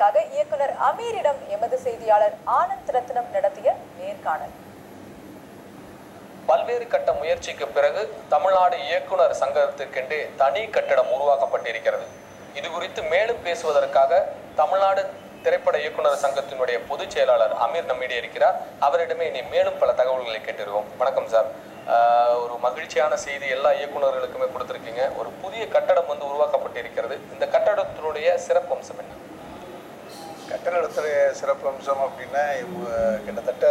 செய்திகளுக்காக இயக்குனர் அமீரிடம் எமது செய்தியாளர் ஆனந்த் ரத்னம் நடத்திய நேர்காணல். பல்வேறு கட்ட முயற்சிக்கு பிறகு தமிழ்நாடு இயக்குனர் சங்கத்திற்கென்றே தனி கட்டடம் உருவாக்கப்பட்டிருக்கிறது. இது குறித்து மேலும் பேசுவதற்காக தமிழ்நாடு திரைப்பட இயக்குனர் சங்கத்தினுடைய பொதுச் செயலாளர் அமீர் நம்மிடையே இருக்கிறார். அவரிடமே இனி மேலும் பல தகவல்களை கேட்டிருவோம். வணக்கம் சார். ஒரு மகிழ்ச்சியான செய்தி எல்லா இயக்குநர்களுக்குமே கொடுத்துருக்கீங்க. ஒரு புதிய கட்டடம் வந்து உருவாக்கப்பட்டிருக்கிறது. இந்த கட்டடத்தினுடைய சிறப்பு அம்சம் என்ன? கட்டடத்துடைய சிறப்பு அம்சம் அப்படின்னா கிட்டத்தட்ட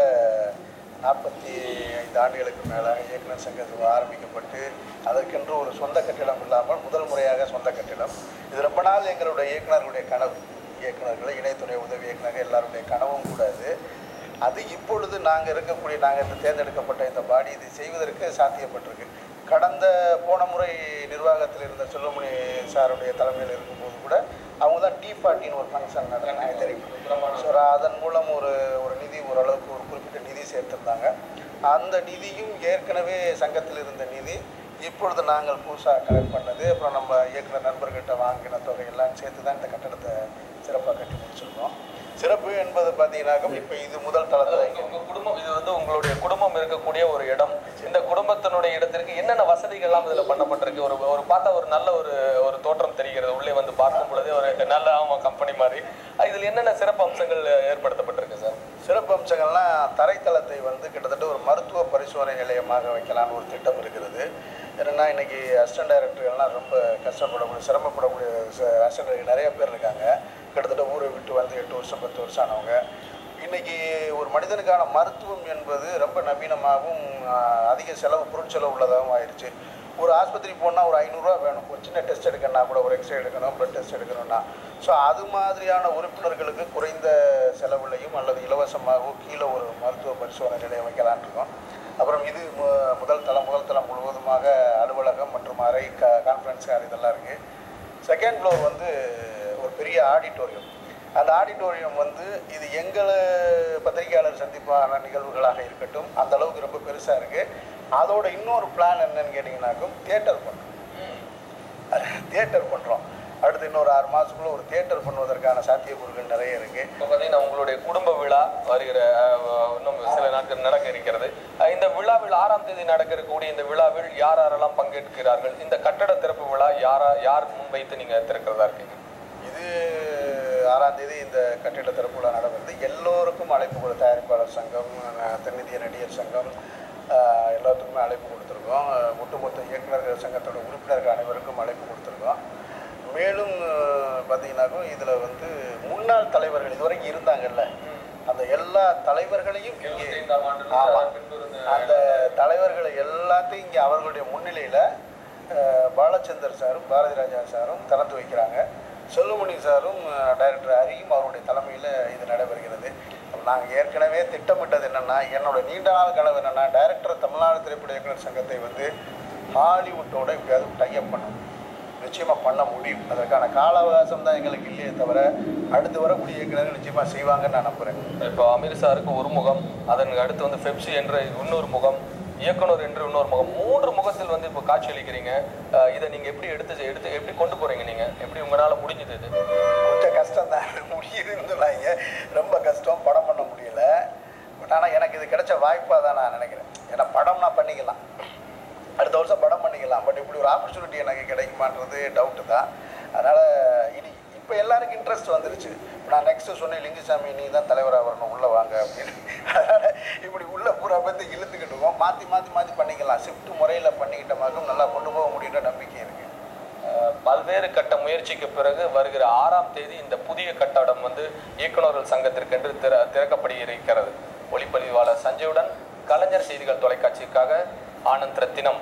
45 ஆண்டுகளுக்கு மேலாக இயக்குனர் சங்கத்தில் ஆரம்பிக்கப்பட்டு அதற்கென்று ஒரு சொந்த கட்டிடம் இல்லாமல் முதல் முறையாக சொந்த கட்டிடம். இது ரொம்ப நாள் எங்களுடைய இயக்குநர்களுடைய கனவு, இயக்குநர்கள் இணைத்துறை உதவி இயக்குநர்கள் எல்லாருடைய கனவும் கூட அது இப்பொழுது நாங்கள் தேர்ந்தெடுக்கப்பட்ட இந்த பாடி இதை செய்வதற்கு சாத்தியப்பட்டிருக்கு. கடந்த போன முறை நிர்வாகத்தில் இருந்த செல்வமணி சாருடைய தலைமையில் இருக்கும்போது கூட அவங்க தான் T40 ஒரு ஃபங்க்ஷன் நடத்தினாங்க தெரியும். ஸோ அதன் மூலம் ஒரு நிதி ஓரளவுக்கு ஒரு குறிப்பிட்ட நிதி சேர்த்துருந்தாங்க. அந்த நிதியும் ஏற்கனவே சங்கத்தில் இருந்த நிதி இப்பொழுது நாங்கள் புதுசாக கலெக்ட் பண்ணது, அப்புறம் நம்ம இயக்குனர் நண்பர்கிட்ட வாங்கின தொகையெல்லாம் சேர்த்து தான் இந்த கட்டடத்தை சிறப்பாக கட்டி முடிச்சிருக்கோம். சிறப்பு என்பது பார்த்தீங்கன்னாக்கா இப்போ இது முதல் தளத்தில் உங்கள் குடும்பம், இது வந்து உங்களுடைய குடும்பம் இருக்கக்கூடிய ஒரு இடம். இந்த குடும்பத்தினுடைய இடத்திற்கு என்னென்ன வசதிகள்லாம் இதில் பண்ணப்பட்டிருக்கு? ஒரு பார்த்தா ஒரு நல்ல ஒரு தோற்றம் தெரிகிறது. உள்ளே வந்து பார்க்கும் பொழுதே ஒரு நல்ல கம்பெனி மாதிரி. இதில் என்னென்ன சிறப்பு அம்சங்கள் ஏற்படுத்தப்பட்டிருக்கு சார்? சிறப்பு அம்சங்கள்லாம் தரைத்தளத்தை வந்து கிட்டத்தட்ட ஒரு மருத்துவ பரிசோதனை நிலையமாக வைக்கலான்னு ஒரு திட்டம் இருக்கிறது. ஏன்னா இன்றைக்கி அசிஸ்டன்ட் டைரக்டர்கள்லாம் ரொம்ப கஷ்டப்படக்கூடிய சிரமப்படக்கூடிய அசிஸ்டன்ட் நிறைய பேர் இருக்காங்க. கிட்டத்தட்ட ஊரை விட்டு வந்து 8 வருஷம் 10 வருஷம் ஆனவங்க. இன்றைக்கி ஒரு மனிதனுக்கான மருத்துவம் என்பது ரொம்ப நவீனமாகவும் அதிக செலவு பொருட்செலவு உள்ளதாகவும் ஆயிடுச்சு. ஒரு ஆஸ்பத்திரி போனால் ஒரு 500 ரூபா வேணும். ஒரு சின்ன டெஸ்ட் எடுக்கணும்னா கூட, ஒரு எக்ஸ்ரே எடுக்கணும், ப்ளட் டெஸ்ட் எடுக்கணும்னா. ஸோ அது மாதிரியான உறுப்பினர்களுக்கு குறைந்த செலவுலையும் அல்லது இலவசமாகவும் கீழே ஒரு மருத்துவ பரிசோதனை நிலையம் வைக்கலான் இருக்கோம். அப்புறம் இது முதல் தளம் முழுவதுமாக அலுவலகம் மற்றும் அறை, கான்ஃபரன்ஸ் ஹால் இதெல்லாம் இருக்குது. செகண்ட் ஃப்ளோர் வந்து ஒரு பெரிய ஆடிட்டோரியம். அந்த ஆடிட்டோரியம் வந்து இது எங்கள் பத்திரிகையாளர் சந்திப்பான நிகழ்வுகளாக இருக்கட்டும், அந்த அளவுக்கு ரொம்ப பெருசாக இருக்குது. அதோட இன்னொரு பிளான் என்னன்னு கேட்டிங்கன்னாக்கும் தியேட்டர் பண்ணுறோம். அடுத்து இன்னொரு 6 மாதத்துக்குள்ளே ஒரு தியேட்டர் பண்ணுவதற்கான சாத்தியக்கூறுகள் நிறைய இருக்குது. இப்போ பார்த்தீங்கன்னா உங்களுடைய குடும்ப விழா வருகிற இன்னும் சில நாட்கள் நடக்க இருக்கிறது. இந்த விழாவில் 6ஆம் தேதி நடக்க இருக்கக்கூடிய இந்த விழாவில் யாரெல்லாம் பங்கேற்கிறார்கள்? இந்த கட்டட திறப்பு விழா யார் முன்வைத்து நீங்கள் திறக்கிறதா இருக்கீங்க? இது 6ஆம் தேதி இந்த கட்டிட திறப்பு விழா நடக்கிறது. எல்லோருக்கும் அழைப்பு கொடுத்த தயாரிப்பாளர் சங்கம், தென்னிந்திய நடிகர் சங்கம் எல்லாத்துக்குமே அழைப்பு கொடுத்துருக்கோம். ஒட்டுமொத்த இயக்குநர்கள் சங்கத்தோட உறுப்பினர்கள் அனைவருக்கும் அழைப்பு கொடுத்துருக்கோம். மேலும் பார்த்தீங்கன்னாக்கும் இதில் வந்து முன்னாள் தலைவர்கள் இதுவரைக்கும் இருந்தாங்கல்ல, அந்த எல்லா தலைவர்களையும் இங்கே அந்த தலைவர்களை எல்லாத்தையும் இங்கே அவர்களுடைய முன்னிலையில் பாலச்சந்தர் சாரும் பாரதி ராஜா சாரும் திறந்து வைக்கிறாங்க. செல்வமணி சாரும் டைரக்டர் ஹரியும் அவருடைய தலைமையில் இது நடைபெறுகிறது. நாங்கள் ஏற்கனவே திட்டமிட்டது என்னென்னா, என்னோட நீண்ட நாள் கனவு என்னென்னா, டைரக்டர் தமிழ்நாடு திரைப்பட இயக்குனர் சங்கத்தை வந்து ஹாலிவுட்டோட எப்படியாவது டைஅப் பண்ணணும். நிச்சயமாக பண்ண முடியும். அதற்கான கால அவகாசம் தான் எங்களுக்கு இல்லையே தவிர அடுத்து வரக்கூடிய இயக்குநர்கள் நிச்சயமாக செய்வாங்கன்னு நான் நம்புகிறேன். இப்போ அமீர் சாருக்கு ஒரு முகம், அதற்கு அடுத்து வந்து பெப்சி என்ற இன்னொரு முகம், இயக்குனர் என்று இன்னொரு முகம், 3 முகத்தில் வந்து இப்போ காட்சி அளிக்கிறீங்க. இதை நீங்கள் எப்படி எடுத்து எப்படி கொண்டு போகிறீங்க? நீங்கள் எப்படி உங்களால் முடிஞ்சது? இது கொஞ்சம் கஷ்டம் தான், முடியுதுன்னு ரொம்ப கஷ்டம், படம் பண்ண முடியல. பட் ஆனால் எனக்கு இது கிடைச்ச வாய்ப்பாக தான் நான் நினைக்கிறேன். ஏன்னா படம் நான் பண்ணிக்கலாம், அடுத்த வருஷம் படம் பண்ணிக்கலாம். பட் இப்படி ஒரு ஆப்பர்ச்சுனிட்டி எனக்கு கிடைக்குமான்றது டவுட்டு தான். அதனால் இப்போ எல்லாருக்கும் இன்ட்ரெஸ்ட் வந்துருச்சு. இப்போ நான் நெக்ஸ்ட்டு சொன்னேன், லிங்குசாமி நீ தான் தலைவராக வரணும், உள்ளே வாங்க அப்படின்னு. அதனால் இப்படி உள்ளே பூரா வந்து இழுத்துக்கிட்டுவோம், மாற்றி பண்ணிக்கலாம். ஷிஃப்ட் முறையில் பண்ணிக்கிட்டமாக்கும் நல்லா கொண்டு போக முடியுன்ற நம்பிக்கை இருக்குது. பல்வேறு கட்ட முயற்சிக்கு பிறகு வருகிற 6ஆம் தேதி இந்த புதிய கட்டடம் வந்து இயக்குநர்கள் சங்கத்திற்கென்று திறக்கப்பட இருக்கிறது. ஒளிப்பதிவாளர் சஞ்சயுடன் கலைஞர் செய்திகள் தொலைக்காட்சிக்காக ஆனந்த் ரத்தினம்.